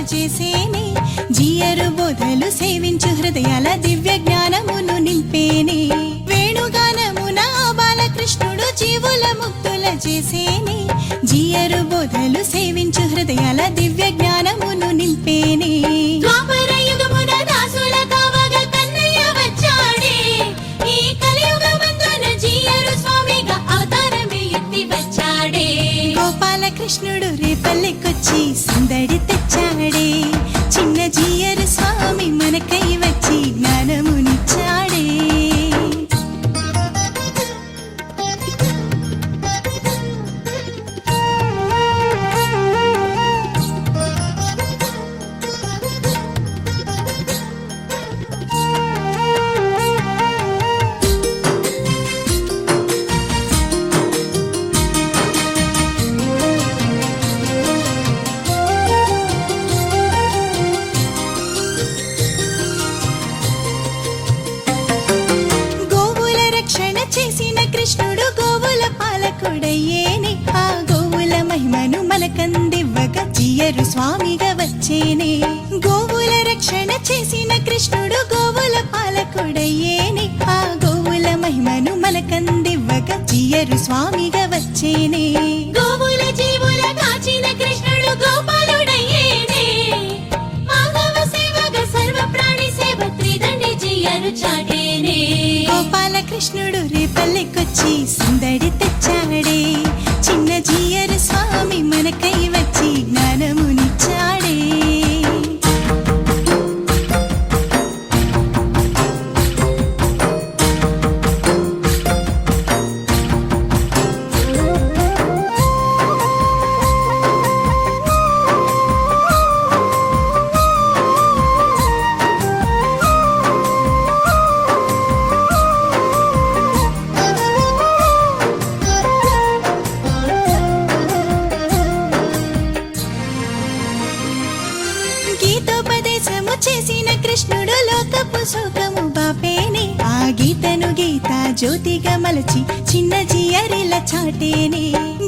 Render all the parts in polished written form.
చేసేనే జీయరు బోధలు సేవించు హృదయాల దివ్య జ్ఞానమును నింపేనే వేణుగానమున బాలకృష్ణుడు జీవుల ముక్తుల చేసేనే జీయరు బోధలు సేవించు హృదయాల దివ్య జ్ఞానమును నింపేనే ద్వాపర యుగమున దాసుల కావగా కన్నయ్య వచ్చాడే ఈ కలియుగమందున జీయరు స్వామిగా అవతారమే ఎత్తి వచ్చాడే గోపాలకృష్ణుడు రేపల్లెకొచ్చి సందడి తెచ్చాడే చిన్న జీయరు స్వామి మనకై వచ్చి జ్ఞానమునిచ్చాడే గోవుల రక్షణ చేసిన కృష్ణుడు గోవుల పాలకుడయ్యేనే ఆ గోవుల మహిమను మనకందివ్వగా జీయరు స్వామిగా వచ్చేనే గోవుల రక్షణ చేసిన కృష్ణుడు గోవుల పాలకుడయ్యేనే ఆ గోవుల మహిమను మనకందివ్వగా జీయరు స్వామిగా వచ్చేనే గోవుల జీవుల కాచిన కృష్ణుడు గోపాలుడయ్యేనే మాధవ సేవగా సర్వ ప్రాణి సేవ త్రిదండి జీయరు చాటేనే గోపాలకృష్ణుడు రేపల్లెకొచ్చి సందడి తెచ్చాడే చిన్న జీయరు స్వామి మనకై వచ్చి జ్ఞానమునిచ్చాడే గీతోపదేశము చేసిన కృష్ణుడు లోకపు శోకము బాపేనే ఆ గీతను గీత జ్యోతిగా మలచి చిన్న జీయరిల చాటేనే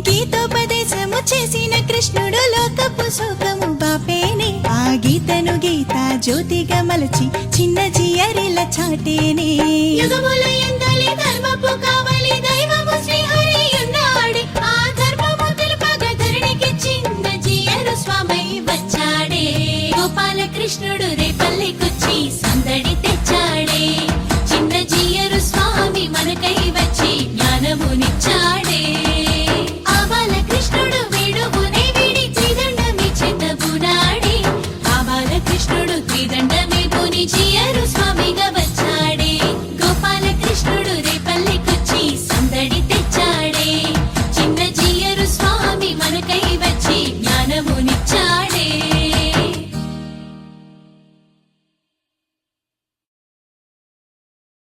గీతోపదేశము చేసిన కృష్ణుడు లోకపు శోకము బాపేనే ఆ గీతను గీత జ్యోతిగా మలచి చిన్న జీయరిల చాటేనే యుగముల ఎందలి ధర్మ